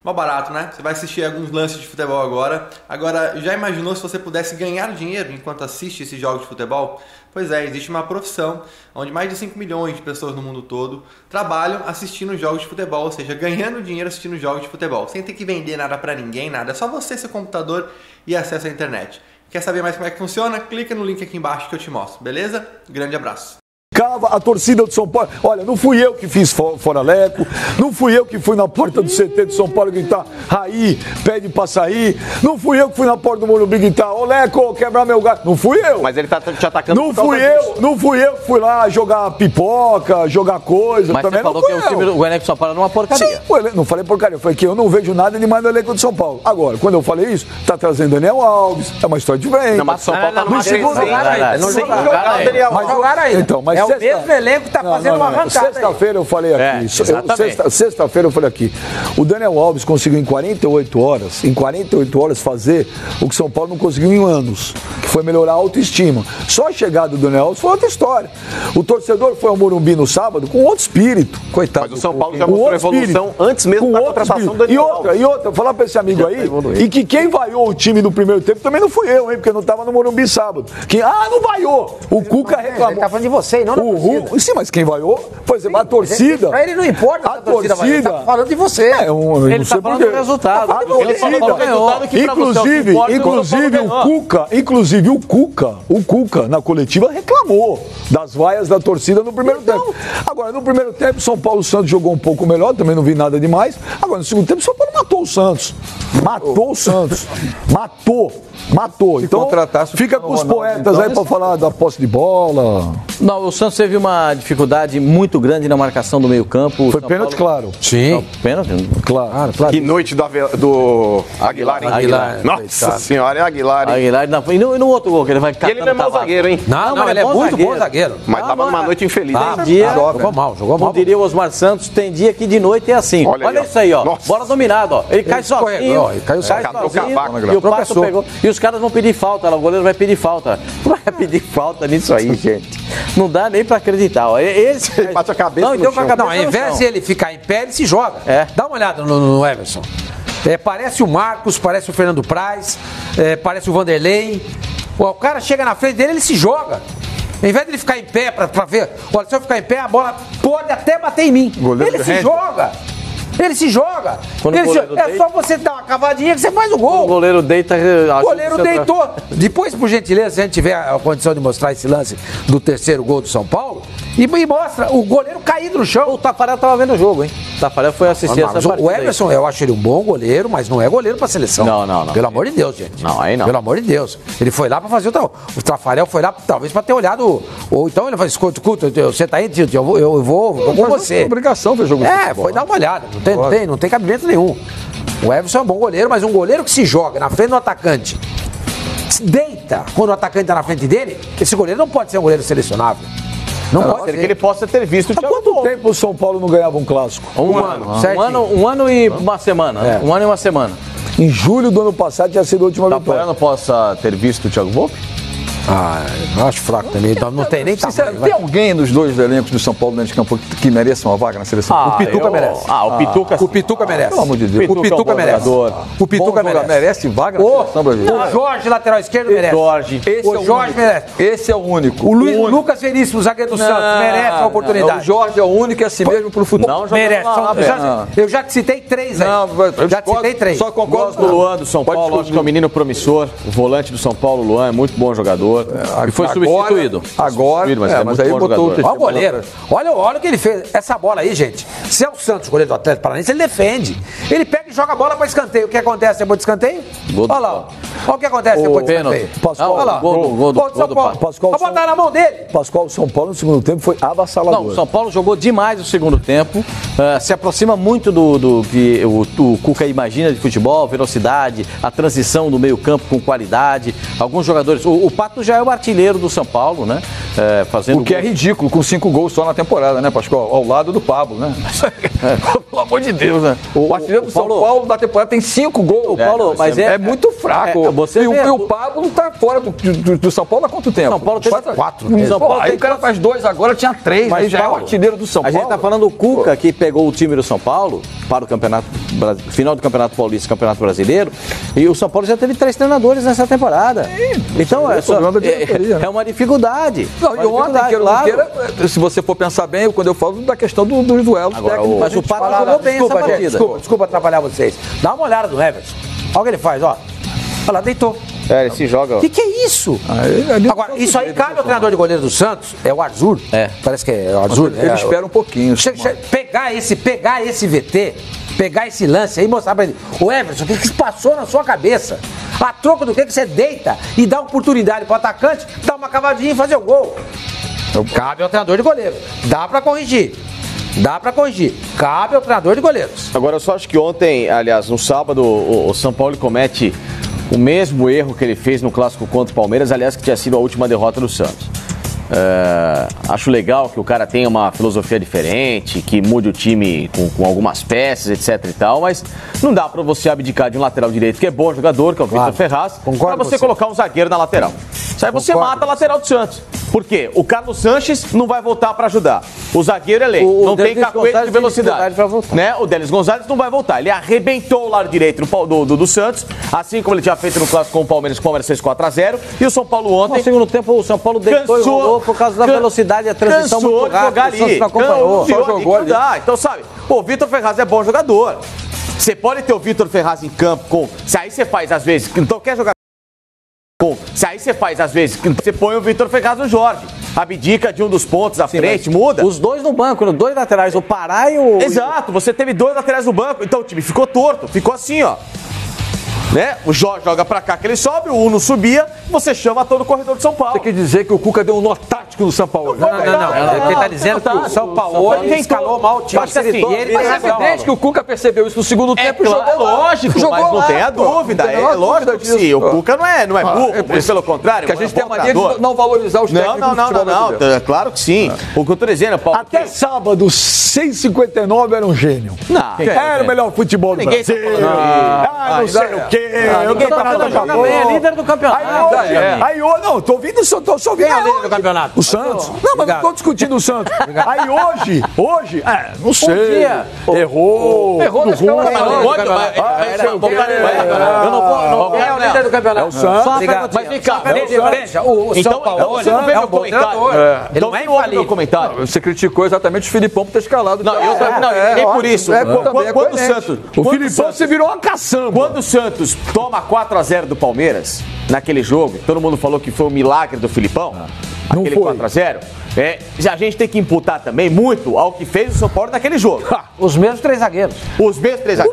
Mó barato, né? Você vai assistir alguns lances de futebol agora. Agora, já imaginou se você pudesse ganhar dinheiro enquanto assiste esses jogos de futebol? Pois é, existe uma profissão onde mais de 5 milhões de pessoas no mundo todo trabalham assistindo jogos de futebol, ou seja, ganhando dinheiro assistindo jogos de futebol, sem ter que vender nada pra ninguém, nada. É só você, seu computador e acesso à internet. Quer saber mais como é que funciona? Clica no link aqui embaixo que eu te mostro, beleza? Grande abraço. A torcida do São Paulo, olha, não fui eu que fiz fora-leco, não fui eu que fui na porta do CT de São Paulo gritar, Raí, pede pra sair, não fui eu que fui na porta do Morumbi gritar, ô Leco, quebrar meu gato, não fui eu. Mas ele tá te atacando. Não fui eu que fui lá jogar pipoca, jogar coisa, mas também você falou que o time do elenco de São Paulo era uma porcaria. Sim, não falei porcaria, eu falei que eu não vejo nada demais do elenco de São Paulo. Agora, quando eu falei isso, tá trazendo Daniel Alves, é uma história diferente. Não, mas São Paulo tá no segundo lugar. Não jogaram ainda. Então, mas é o mesmo elenco que tá fazendo uma arrancada. Sexta-feira eu falei aqui. Sexta-feira eu falei aqui. O Daniel Alves conseguiu em 48 horas fazer o que São Paulo não conseguiu em anos, que foi melhorar a autoestima. Só a chegada do Daniel Alves foi outra história. O torcedor foi ao Morumbi no sábado com outro espírito. Coitado. Mas o São Paulo já mostrou evolução antes mesmo da contratação do Daniel Alves. E outra, falar pra esse amigo aí, e que quem vaiou o time no primeiro tempo também não fui eu, hein, porque eu não tava no Morumbi sábado. Não vaiou. O Cuca reclamou. Ele tá falando de você e não da torcida. Sim, mas quem vaiou? Por exemplo, a torcida. Pra ele não importa a torcida. Ele tá falando de você. Ele tá falando do resultado. A torcida. Inclusive o Cuca, na coletiva, reclamou das vaias da torcida no primeiro tempo. Agora, no primeiro tempo, São Paulo Santos jogou um pouco melhor, também não vi nada demais. Agora, no segundo tempo, São Paulo matou o Santos. Matou. Então, fica com os poetas aí pra falar da posse de bola. Não, o Santos teve uma dificuldade muito grande na marcação do meio-campo. Foi pênalti, claro. Sim. Não, pênalti? Claro. Que noite do Aguilar, hein? Aguilar. Nossa senhora, é Aguilar, hein? Aguilar. E no outro gol que ele vai catando. E ele não é mau zagueiro, hein? Não, ele é muito bom zagueiro. Mas tava numa noite infeliz, hein? Jogou mal. Como diria o Osmar Santos, tem dia que de noite é assim. Olha isso aí, ó. Nossa. Bola dominada, ó. Ele cai sozinho. Caiu sozinho. E o Pato pegou. E os caras vão pedir falta, o goleiro vai pedir falta. Não vai pedir falta nisso aí, gente. Não dá nem pra acreditar, ó. Ele bate a cabeça no chão. Não, ao invés de ele ficar em pé, ele se joga. Dá uma olhada no Everson. Parece o Marcos, parece o Fernando Praz, parece o Vanderlei. O cara chega na frente dele, ele se joga. Ao invés de ele ficar em pé pra ver, olha, se eu ficar em pé, a bola pode até bater em mim. Ele se joga. É só você dar uma cavadinha que você faz o gol. O goleiro deita. O goleiro deitou. Depois, por gentileza, se a gente tiver a condição de mostrar esse lance do terceiro gol do São Paulo, e mostra o goleiro caído no chão. O Tafarel estava vendo o jogo, hein? O Tafarel foi assistir essa partida. O Everson, eu acho ele um bom goleiro, mas não é goleiro pra seleção. Não. Pelo amor de Deus, gente. Não, aí não. Pelo amor de Deus. Ele foi lá pra fazer o tal. O Tafarel foi lá, talvez, pra ter olhado. Ou então ele falou: escuta, você tá aí, tio, eu vou com você. É obrigação ver jogo. Foi dar uma olhada. Não tem cabimento nenhum. O Everson é um bom goleiro, mas um goleiro que se joga na frente do atacante, deita quando o atacante tá na frente dele, esse goleiro não pode ser um goleiro selecionável. Não pode ser. Que ele possa ter visto o Thiago. Há quanto tempo o São Paulo não ganhava um clássico? Um ano e uma semana. Um ano e uma semana. Em julho do ano passado tinha sido a última vitória. Tafarel não possa ter visto o Thiago Volpe? Eu acho fraco também. Não tem nem tamanho. Tem alguém dos dois elencos do São Paulo dentro de campo que mereça uma vaga na seleção? O Pituca merece. O Pituca merece. Pelo amor de Deus. O Pituca merece. O Pituca merece vaga na seleção brasileira. O Jorge, lateral esquerdo, merece. O Jorge merece. Esse é o único. O Lucas Veríssimo, zagueiro do Santos, merece a oportunidade. O Jorge é o único e é assim mesmo pro futebol. Merece. Eu já te citei 3 aí. Já te citei 3. Só concordo com o Luan do São Paulo. Acho que é um menino promissor. O volante do São Paulo, Luan, é muito bom jogador. E foi substituído. Agora, mas aí botou o Olha o goleiro. Olha o que ele fez. Essa bola aí, gente. Se é o Santos, goleiro do Atlético Paranaense, ele defende. Ele pega e joga a bola para escanteio. O que acontece depois do escanteio? Olha lá. Olha o que acontece depois do escanteio. Olha lá. Gol do São Paulo. Pascoal, a bola tá na mão dele. Pascoal, São Paulo no segundo tempo foi avassalador. Não, o São Paulo jogou demais no segundo tempo. Se aproxima muito do que o Cuca imagina de futebol, velocidade, a transição do meio campo com qualidade. Alguns jogadores... O Pato já é o artilheiro do São Paulo, né? fazendo o que é ridículo, com 5 gols só na temporada, né, Pascoal? Ao lado do Pablo, né? Pelo amor de Deus, né? O artilheiro do São Paulo da temporada tem 5 gols. Paulo, mas é muito fraco. E o Pablo tá fora do São Paulo há quanto tempo? São Paulo tem 4. Aí o cara faz 2 agora, tinha 3, mas aí já é o artilheiro do São Paulo. A gente tá falando do Cuca, que pegou o time do São Paulo para o final do Campeonato Paulista e Campeonato Brasileiro, e o São Paulo já teve 3 treinadores nessa temporada. Então é uma dificuldade. Não, e ontem, se você for pensar bem, quando eu falo da questão dos duelos técnicos. Mas o Pato jogou bem essa partida. Desculpa atrapalhar vocês. Dá uma olhada no Everson. Olha o que ele faz, ó. Olha lá, deitou. Ele se joga. O que é isso? Agora, isso aí cabe ao treinador de goleiro do Santos, é o Arzur. Parece que é o Arzur. Ele espera um pouquinho. Pegar esse VT, pegar esse lance aí e mostrar pra ele: ô Everson, o que se passou na sua cabeça? A troco do que você deita e dá oportunidade pro atacante, dá uma cavadinha e fazer o gol. Cabe ao treinador de goleiro. Dá pra corrigir. Cabe ao treinador de goleiros. Agora, eu só acho que ontem, aliás, no sábado, o São Paulo comete o mesmo erro que ele fez no clássico contra o Palmeiras, aliás, que tinha sido a última derrota do Santos. Acho legal que o cara tenha uma filosofia diferente, que mude o time com algumas peças, etc e tal, mas não dá pra você abdicar de um lateral direito que é bom jogador, que é o Vitor Ferraz, pra você colocar um zagueiro na lateral. Isso aí você mata a lateral do Santos. Por quê? O Carlos Sanches não vai voltar pra ajudar. O zagueiro é lei. Não tem cacuete de velocidade. Né? O Denis Gonzalez não vai voltar. Ele arrebentou o lado direito do Santos, assim como ele tinha feito no clássico com o Palmeiras fez 4-0. E o São Paulo ontem... No segundo tempo, o São Paulo deitou e rolou por causa da velocidade e a transição muito rápida. O Santos não acompanhou. Só jogou ali. Então, sabe, o Vitor Ferraz é bom jogador. Você pode ter o Vitor Ferraz em campo com... Se aí você faz, às vezes... Então, quer jogar... Se aí você faz, às vezes, você põe o Vitor Ferraz no Jorge. Abdica de um dos pontos à frente, muda. Os dois no banco, 2 laterais, o Pará e o... Exato, você teve 2 laterais no banco, então o time ficou torto, ficou assim, ó. Né? O Jorge joga pra cá que ele sobe, o Uno subia, você chama todo o corredor de São Paulo. Você quer dizer que o Cuca deu um nó tático no São Paulo? Não. Ele tá dizendo que o São Paulo escalou mal o time. Desde que o Cuca percebeu isso no segundo tempo, jogou. É lógico, mas não tenha dúvida. É lógico que sim. O Cuca não é burro, pelo contrário. Que a gente tem a mania de não valorizar os técnicos do futebol brasileiro. Claro que sim. O que eu tô dizendo, Paulo... Até sábado, 6h59 era um gênio. Era o melhor futebol do Brasil. Não sei o quê. Ninguém tá falando, joga bem, é líder do campeonato. Aí hoje, não, tô ouvindo, tô só ouvindo. Quem é o líder do campeonato? O Santos. Não, mas não tô discutindo o Santos. Aí hoje, não sei. Errou. Nesse rumo. Eu não vou. Quem é o líder do campeonato? É o Santos. Mas vem cá, veja, o São Paulo é um bom treinador. Ele não é infalível. Você criticou exatamente o Filipão por ter escalado. Não, nem por isso. Quando o Santos... O Filipão se virou uma caçamba. Quando o Santos toma 4-0 do Palmeiras, naquele jogo, todo mundo falou que foi um milagre do Filipão, aquele 4-0, a gente tem que imputar também muito ao que fez o São Paulo naquele jogo. Os mesmos 3 zagueiros. O Palmeiras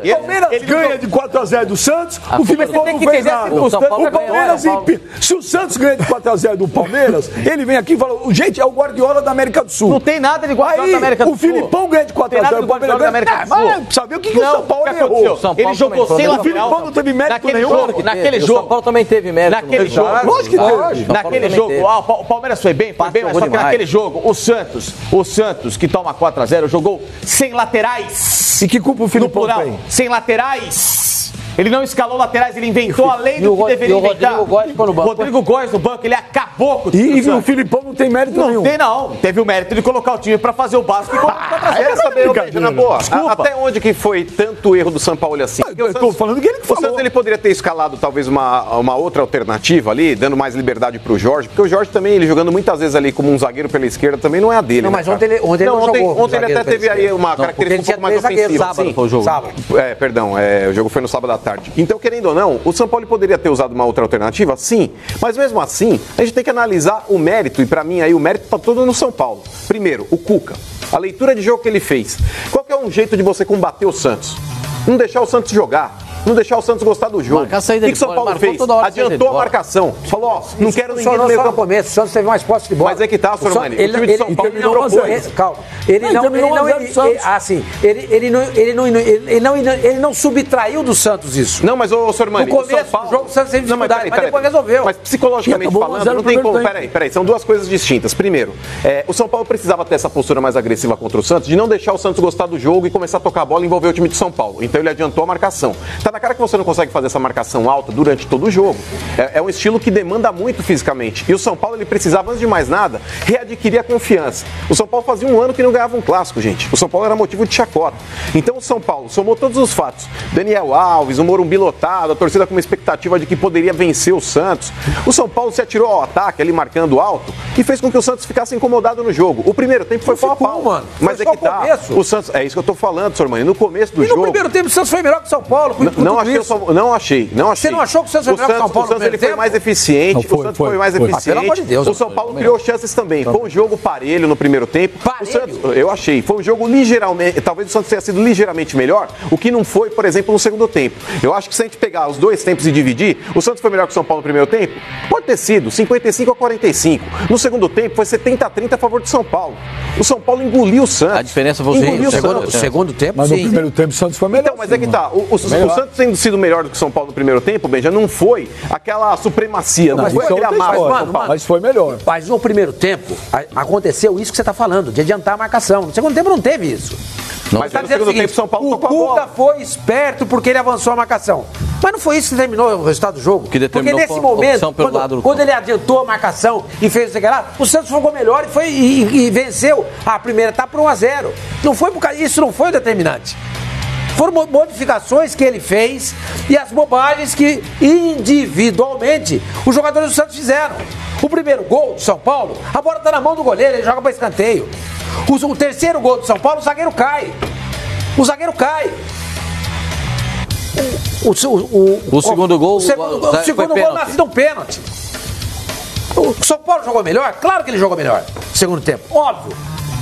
ganha de 4-0 do Santos, o Filipão não fez nada. O Palmeiras, se o Santos ganha de 4-0 do Palmeiras, ele vem aqui e fala, gente, é o Guardiola da América do Sul. Não tem nada de Guardiola da América do Sul. O Filipão ganha de 4-0 do Palmeiras da América do Sul. Mas sabe o que o São Paulo errou? Ele jogou sem lateral. O Filipão não teve mérito nenhum. Naquele jogo. O São Paulo também teve mérito. Naquele jogo. Lógico que teve. Naquele jogo. O Palmeiras foi bem, mas só que naquele jogo, o Santos, que toma 4-0, jogou sem laterais. E que culpa o Filipão tem? Sem laterais. Ele não escalou laterais, ele inventou além do que deveria inventar. Rodrigo Góes no banco, ele acabou com o time. E o Filipão não tem mérito nenhum. Não. Teve o mérito de colocar o time pra fazer o básico e colocar na boa. Até onde que foi tanto erro do São Paulo assim? Eu tô falando que ele falou. O Santos ele poderia ter escalado talvez uma outra alternativa ali, dando mais liberdade pro Jorge, porque o Jorge também, ele jogando muitas vezes ali como um zagueiro pela esquerda, também não é a dele. Não, mas ontem ele não jogou. Ontem ele até teve aí uma característica um pouco mais ofensiva. Sábado foi o jogo. Perdão, o jogo foi no sábado à tarde. Então, querendo ou não, o São Paulo poderia ter usado uma outra alternativa? Sim. Mas mesmo assim, a gente tem que analisar o mérito, e pra mim aí o mérito tá todo no São Paulo. Primeiro, o Cuca. A leitura de jogo que ele fez. Qual que é um jeito de você combater o Santos? Não deixar o Santos jogar. não deixar o Santos gostar do jogo. O que o São Paulo fez? Adiantou a marcação. Falou, ó, não quero ninguém no meio campo. Começo, o Santos teve mais posse de bola. Mas é que tá, Sormani. O time de São Paulo ele não subtraiu do Santos isso. Não, mas ô Sormani, no começo do jogo o Santos teve dificuldade, mas depois resolveu. Mas psicologicamente falando, não tem como. Peraí, são duas coisas distintas. Primeiro, o São Paulo precisava ter essa postura mais agressiva contra o Santos, de não deixar o Santos gostar do jogo e começar a tocar a bola e envolver o time de São Paulo. Então ele adiantou a marcação. Tá na cara que você não consegue fazer essa marcação alta durante todo o jogo. É um estilo que demanda muito fisicamente. E o São Paulo, ele precisava, antes de mais nada, readquirir a confiança. O São Paulo fazia um ano que não ganhava um clássico, gente. O São Paulo era motivo de chacota. Então o São Paulo somou todos os fatos. Daniel Alves, o Morumbi lotado, a torcida com uma expectativa de que poderia vencer o Santos. O São Paulo se atirou ao ataque, ali marcando alto, e fez com que o Santos ficasse incomodado no jogo. O primeiro tempo foi pau a pau, mano. Mas é que tá. O Santos, é isso que eu tô falando, Sormani. No começo do jogo. No primeiro tempo o Santos foi melhor que o São Paulo. Não achei. Você não achou que o Santos foi melhor que o São Paulo? O Santos ele foi mais eficiente. O Santos foi mais eficiente. Pelo amor de Deus. O São Paulo criou chances também. Foi um jogo parelho no primeiro tempo. O Santos, eu achei. Foi um jogo ligeiramente. Talvez o Santos tenha sido ligeiramente melhor, o que não foi, por exemplo, no segundo tempo. Eu acho que se a gente pegar os dois tempos e dividir, o Santos foi melhor que o São Paulo no primeiro tempo? Pode ter sido 55-45. No segundo tempo foi 70-30 a favor do São Paulo. O São Paulo engoliu o Santos. A diferença foi o segundo tempo, mas sim. No primeiro tempo o Santos foi melhor. Então, mas é que tá. O Santos tendo sido melhor do que o São Paulo no primeiro tempo, Benja, não foi aquela supremacia, não foi aquele amasso. Mas foi melhor. Mas no primeiro tempo aconteceu isso que você está falando, de adiantar a marcação. No segundo tempo não teve isso. Mas no segundo tempo São Paulo tocou a bola. O Cuca foi esperto porque ele avançou a marcação. Mas não foi isso que determinou o resultado do jogo. Porque nesse momento, quando ele adiantou a marcação e fez o que lá, o Santos jogou melhor e venceu a primeira etapa por 1-0. Isso não foi o determinante. Foram modificações que ele fez e as bobagens que individualmente os jogadores do Santos fizeram. O primeiro gol do São Paulo, a bola está na mão do goleiro, ele joga para escanteio. O terceiro gol do São Paulo, o zagueiro cai. O segundo gol... O segundo gol nasce de um pênalti. O São Paulo jogou melhor? Claro que ele jogou melhor. Segundo tempo, óbvio.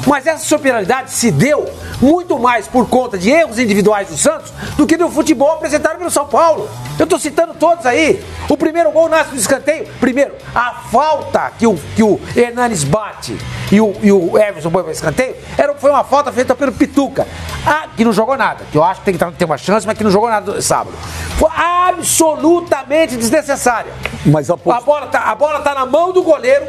Mas essa superioridade se deu muito mais por conta de erros individuais do Santos do que do futebol apresentado pelo São Paulo. Eu estou citando todos aí. O primeiro gol nasce do escanteio. Primeiro, a falta que o Hernanes bate e o Everson põe para o escanteio foi uma falta feita pelo Pituca, que não jogou nada. Que eu acho que tem que ter uma chance, mas que não jogou nada no sábado. Foi absolutamente desnecessária. Mas a bola tá na mão do goleiro.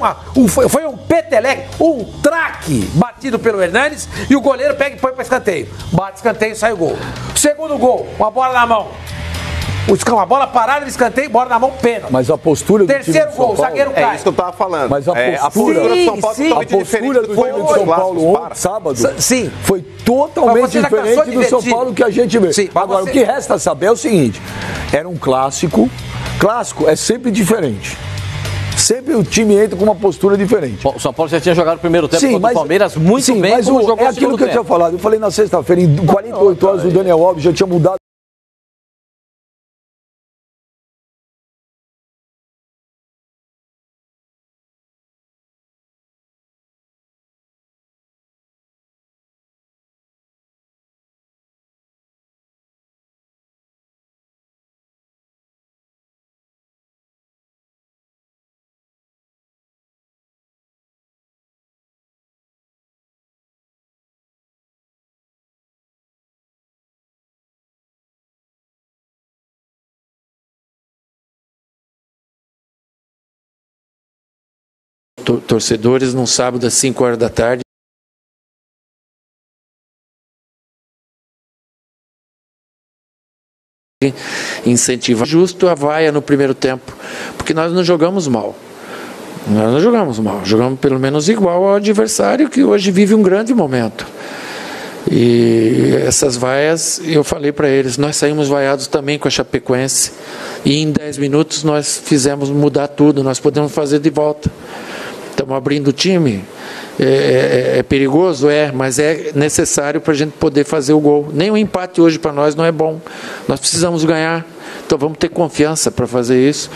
Foi um peteleque, um traque batido pelo Hernanes e o goleiro pega e põe para escanteio. Bate escanteio e sai o gol. Segundo gol, uma bola na mão. Uma bola parada de escanteio, bola na mão, pênalti. Mas a postura do terceiro gol, o zagueiro cai. É isso que eu tava falando. Mas a postura do São Paulo totalmente diferente do São Paulo ontem, sábado, foi totalmente diferente do São Paulo que a gente vê. Sim, agora, o que resta saber é o seguinte, era um clássico. Clássico é sempre diferente. Sempre o time entra com uma postura diferente. O São Paulo já tinha jogado o primeiro tempo contra o Palmeiras muito bem, mas como jogou é aquilo que eu tinha falado. Eu falei na sexta-feira, em 48 horas o Daniel Alves já tinha mudado. Torcedores num sábado às 5 horas da tarde. Incentivar justo a vaia no primeiro tempo, porque nós não jogamos mal. Nós não jogamos mal, jogamos pelo menos igual ao adversário que hoje vive um grande momento. E essas vaias, eu falei para eles, nós saímos vaiados também com a Chapecoense e em 10 minutos nós fizemos mudar tudo, nós podemos fazer de volta. Estamos abrindo o time, é perigoso, mas é necessário para a gente poder fazer o gol. Nem o empate hoje para nós não é bom, nós precisamos ganhar, Então vamos ter confiança para fazer isso.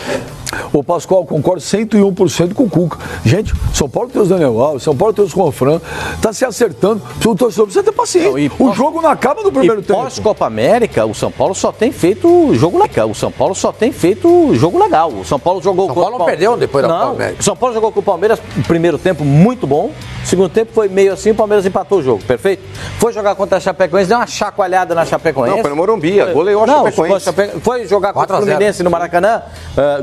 Ô Pascoal, concordo 101% com o Cuca. Gente, São Paulo tem os Daniel Alves, São Paulo tem os Confran, tá se acertando. O torcedor precisa ter paciência. O jogo não acaba no primeiro tempo. Pós-Copa América, o São Paulo só tem feito jogo legal. O São Paulo jogou São Paulo não perdeu depois da Copa América. O São Paulo jogou com o Palmeiras no primeiro tempo muito bom. Segundo tempo foi meio assim, o Palmeiras empatou o jogo, perfeito? Foi jogar contra a Chapecoense, deu uma chacoalhada na Chapecoense. Não, foi no Morumbi, goleou a Chapecoense. Foi jogar contra o Fluminense no Maracanã,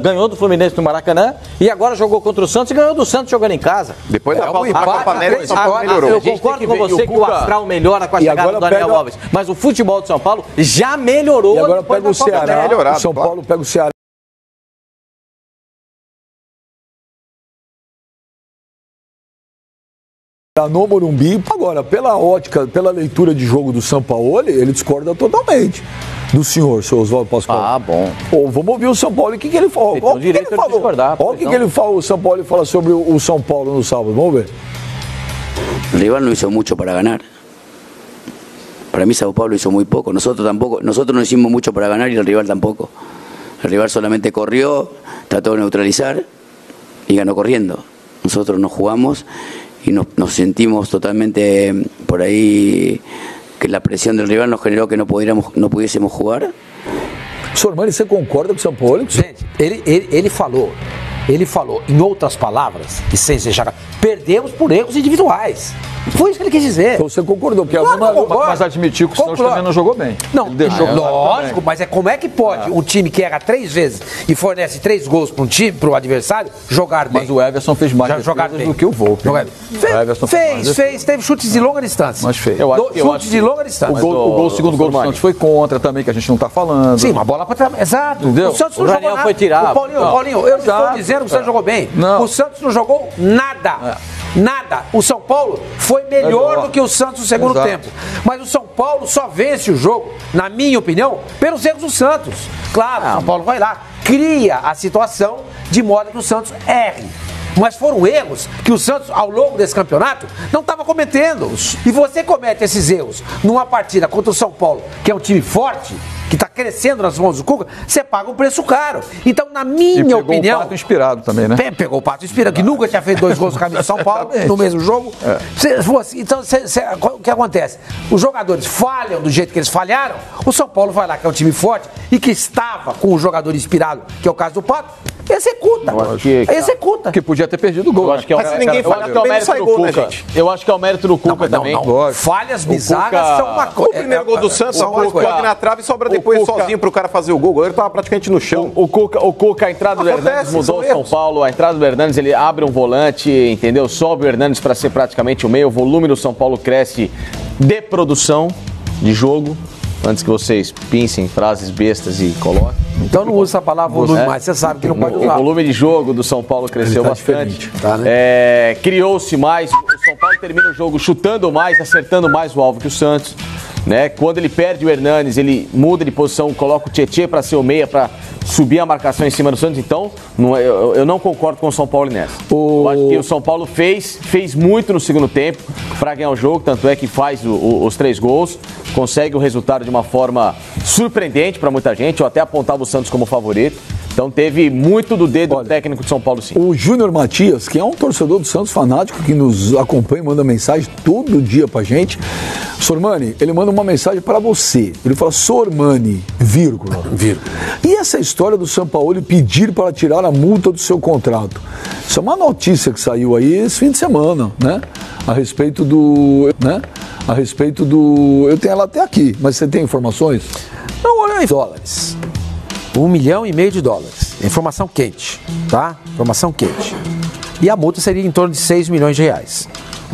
ganhou do Fluminense no Maracanã, e agora jogou contra o Santos e ganhou do Santos jogando em casa. Depois da Copa América, o São Paulo melhorou. Eu concordo com você que o astral melhora com a chegada do Daniel Alves, mas o futebol de São Paulo já melhorou. E agora pega o Ceará, o São Paulo pega o Ceará. No Morumbi, agora, pela ótica, pela leitura de jogo do São Paulo, ele discorda totalmente do senhor, seu Oswaldo Pascoal. Ah, bom. Vamos ouvir o São Paulo. O que ele falou? Olha o que ele falou. Olha o que ele falou, o São Paulo fala sobre o São Paulo no sábado. Vamos ver. El rival no hizo mucho para ganar. Para mí Sao Paulo hizo muy poco. Nosotros tampoco. Nosotros no hicimos mucho para ganar y el rival tampoco. El rival solamente corrió, trató de neutralizar y ganó corriendo. Nosotros no jugamos y nos sentimos totalmente por ahí que la presión del rival nos generó que no pudiésemos jugar. Sormani, você concorda com o São Paulo? Gente, ele falou, em outras palavras, e sem ser chato, perdemos por erros individuais. Foi isso que ele quis dizer. Então você concordou, porque mas admitiu que o Santos também não jogou bem. Não, lógico, mas como é que pode um time que erra 3 vezes e fornece 3 gols para o adversário jogar bem? Mas o Everson fez mais do que o Volpe. Fez, teve chutes de longa distância. Mas fez. Chutes de longa distância. O segundo gol do Santos foi contra também, que a gente não está falando. Sim, uma bola para trás. Exato. Entendeu? O Santos não jogou nada. Foi tirado. Paulinho, eu estou dizendo que o Santos jogou bem. Não. O Santos não jogou nada. Nada. O São Paulo foi melhor do que o Santos no segundo tempo. Mas o São Paulo só vence o jogo, na minha opinião, pelos erros do Santos. Claro, o São Paulo vai lá, cria a situação de modo que o Santos erre. Mas foram erros que o Santos, ao longo desse campeonato, não estava cometendo. E você comete esses erros numa partida contra o São Paulo, que é um time forte, que está crescendo nas mãos do Cuca, você paga um preço caro. Então, na minha opinião... Pegou o Pato inspirado também, né? Pegou o Pato inspirado, que nunca tinha feito 2 gols no caminho de São Paulo, no mesmo jogo. Então, o que acontece? Os jogadores falham do jeito que eles falharam, o São Paulo vai lá, que é um time forte, e que estava com o jogador inspirado, que é o caso do Pato, executa. Executa. Que podia ter perdido o gol. Mas se ninguém falhar, é o mérito do Cuca. Eu acho que é o mérito do Cuca também. Falhas bizarras são uma coisa. O primeiro gol do Santos, o toque na trave e sobra depois sozinho pro cara fazer o gol. O goleiro tava praticamente no chão. O Cuca, a entrada do Hernandes mudou o São Paulo. A entrada do Hernandes, ele abre um volante, entendeu? Sobe o Hernandes para ser praticamente o meio. O volume do São Paulo cresce de produção de jogo. Antes que vocês pincem frases bestas e coloquem. Então não usa essa palavra volume mais, você sabe que não pode usar. O volume de jogo do São Paulo cresceu bastante. Tá, né? Criou-se mais. O São Paulo termina o jogo chutando mais, acertando mais o alvo que o Santos. Né? Quando ele perde o Hernanes, ele muda de posição, coloca o Tietê para ser o meia, para subir a marcação em cima do Santos. Então, eu não concordo com o São Paulo nessa. Eu acho que o São Paulo fez muito no segundo tempo para ganhar o jogo, tanto é que faz os 3 gols, consegue o resultado de uma forma surpreendente para muita gente. Eu até apontava o Santos como favorito. Então teve muito do dedo do técnico de São Paulo, sim. O Júnior Matias, que é um torcedor do Santos fanático, que nos acompanha, manda mensagem todo dia pra gente. Sormani, ele manda uma mensagem para você. Ele fala, Sormani, vírgula. E essa história do São Paulo pedir para tirar a multa do seu contrato? Isso é uma notícia que saiu aí esse fim de semana, né? A respeito do... Eu tenho ela até aqui, mas você tem informações? Não, olha aí, dólares. $1,5 milhão de dólares. Informação quente, tá? Informação quente. E a multa seria em torno de R$6 milhões.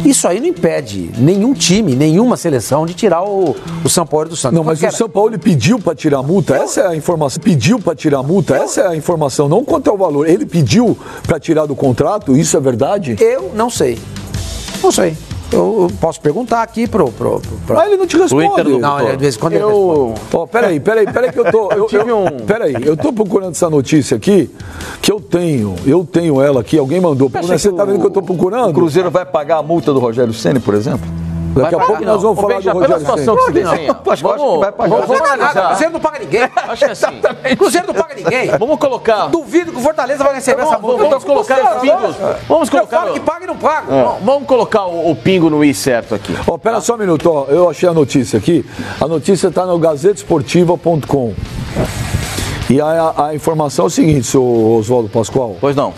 Isso aí não impede nenhum time, nenhuma seleção de tirar o São Paulo do Santos. Não, mas o São Paulo pediu para tirar a multa, essa é a informação. Pediu para tirar a multa, essa é a informação, não quanto é o valor. Ele pediu para tirar do contrato, isso é verdade? Eu não sei. Não sei. Eu posso perguntar aqui pro... Mas ele não te responde. Não, de vez em quando ele responde. Peraí que eu tô... eu tô procurando essa notícia aqui, que eu tenho ela aqui, alguém mandou. Você tá vendo que eu tô procurando? O Cruzeiro vai pagar a multa do Rogério Ceni, por exemplo? Daqui a pouco nós vamos falar do Rogério situação que se desenha. Vamos analisar. O Cruzeiro não paga ninguém. Acho que assim. O Cruzeiro não paga ninguém. Vamos colocar. Duvido que o Fortaleza vai receber essa multa. Vamos colocar os pingos. Vamos colocar. Eu falo que paga e não paga. Vamos colocar o pingo no i certo aqui. Pera só um minuto, eu achei a notícia aqui. A notícia está no gazetesportiva.com. E a informação é o seguinte, senhor Oswaldo Pascoal. Pois não.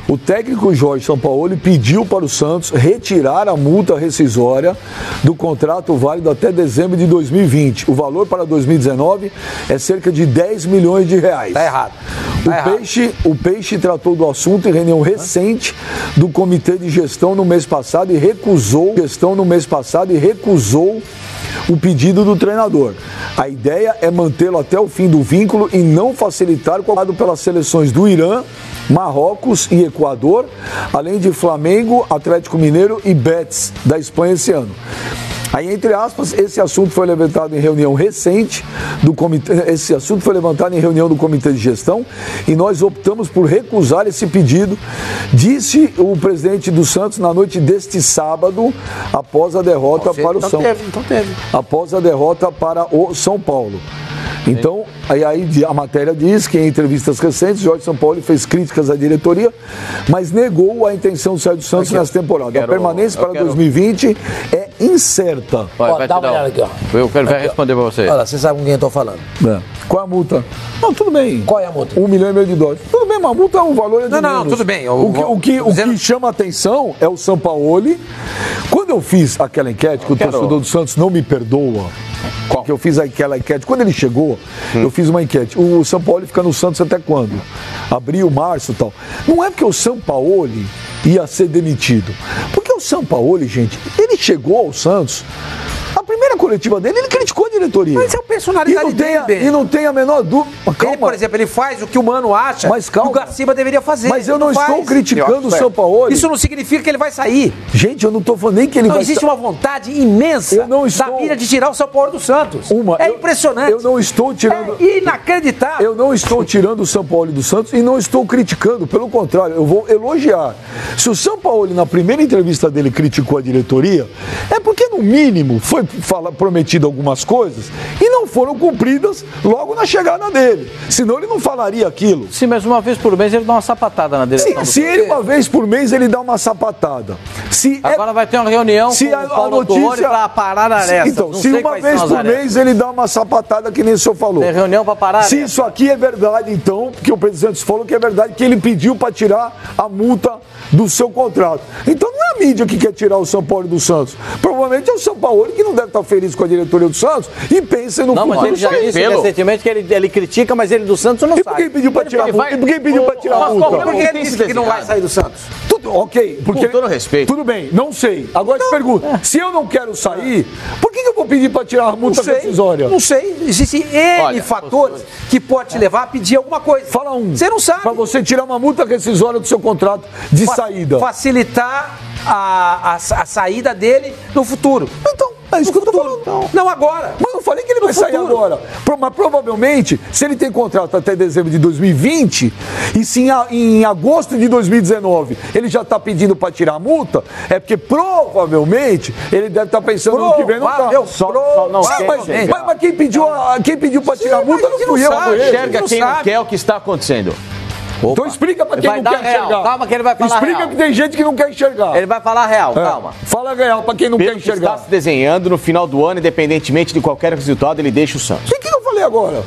O técnico Jorge Sampaoli pediu para o Santos retirar a multa rescisória do contrato válido até dezembro de 2020. O valor para 2019 é cerca de 10 milhões de reais. Tá errado. O Peixe tratou do assunto em reunião recente do Comitê de Gestão no mês passado e recusou o pedido do treinador. A ideia é mantê-lo até o fim do vínculo e não facilitar o colado pelas seleções do Irã, Marrocos e Equador, além de Flamengo, Atlético Mineiro e Betis da Espanha esse ano. Aí, entre aspas, esse assunto foi levantado em reunião recente do comitê, do Comitê de Gestão e nós optamos por recusar esse pedido, disse o presidente do Santos na noite deste sábado, após a derrota para o São Paulo. Após a derrota para o São Paulo. Então, aí a matéria diz que em entrevistas recentes, Jorge Sampaoli fez críticas à diretoria, mas negou a intenção de sair do Santos nessa temporada. A permanência para 2020 é incerta. Dá uma olhada aqui, ó. Eu quero responder para você. Olha, você sabe com quem eu tô falando. Qual é a multa? Não, tudo bem. Qual é a multa? $1,5 milhão de dólares. Tudo bem, mas a multa é um valor de Não, tudo bem. O que chama a atenção é o Sampaoli. Quando eu fiz aquela enquete, que o torcedor do Santos não me perdoa, que eu fiz aquela enquete, quando ele chegou, eu fiz uma enquete. O Sampaoli fica no Santos até quando? Abril, março e tal. Não é porque o Sampaoli ia ser demitido. Porque o Sampaoli, gente, ele chegou ao Santos, a primeira coletiva dele, ele criticou a diretoria. Mas é o personalidade dele. E não tem a menor dúvida. Ele, por exemplo, ele faz o que o Mano acha que o Garciba deveria fazer. Mas eu não estou criticando o Sampaoli. Isso não significa que ele vai sair. Gente, eu não estou falando nem que ele vai sair. Não existe uma vontade imensa da mira de tirar o Sampaoli do Santos. Impressionante. Eu não estou tirando... É inacreditável. Eu não estou tirando o Sampaoli do Santos e não estou criticando. Pelo contrário, eu vou elogiar. Se o Sampaoli, na primeira entrevista dele, criticou a diretoria, é porque, no mínimo, foi prometido algumas coisas e não foram cumpridas logo na chegada dele. Senão ele não falaria aquilo. Sim, mas uma vez por mês ele dá uma sapatada na direção. Se ele uma vez por mês ele dá uma sapatada. Agora vai ter uma reunião com o Paulo Autuori para parar a aresta. Então, se uma vez por mês ele dá uma sapatada, que nem o senhor falou. Tem reunião para parar a aresta. Se isso aqui é verdade, então, porque o presidente falou que é verdade, que ele pediu para tirar a multa do seu contrato. Então não é a mídia que quer tirar o Sampaoli do Santos. Provavelmente é o Sampaoli que não deve estar feliz com a diretoria do Santos e pensa no futuro. Não, mas ele já disse recentemente que ele critica, mas ele do Santos não sabe. E por que ele pediu para tirar a multa? E por que ele pediu para tirar a multa? Por que ele disse que não vai sair do Santos? Ok, porque... Com todo respeito. Tudo bem, não sei. Agora eu te pergunto, se eu não quero sair, por que eu vou pedir para tirar a multa rescisória? Não sei. Existem N fatores que pode te levar a pedir alguma coisa. Fala um. Você não sabe. Para você tirar uma multa rescisória do seu contrato de saída. Facilitar a saída dele no futuro. Então, é isso que eu tô falando. Não agora. Mas eu falei que ele vai sair agora. Mas provavelmente, se ele tem contrato até dezembro de 2020, e se em agosto de 2019 ele já está pedindo para tirar a multa, é porque provavelmente ele deve estar pensando no que vem no carro. Mas quem pediu para tirar a multa não fui eu. Enxerga quem não quer o que está acontecendo. Opa. Então explica pra quem não quer enxergar. Calma que ele vai falar Explica real. Que tem gente que não quer enxergar. Ele vai falar real, calma. Fala real pra quem não quer enxergar. Está se desenhando no final do ano, independentemente de qualquer resultado, ele deixa o Santos. O que eu falei agora?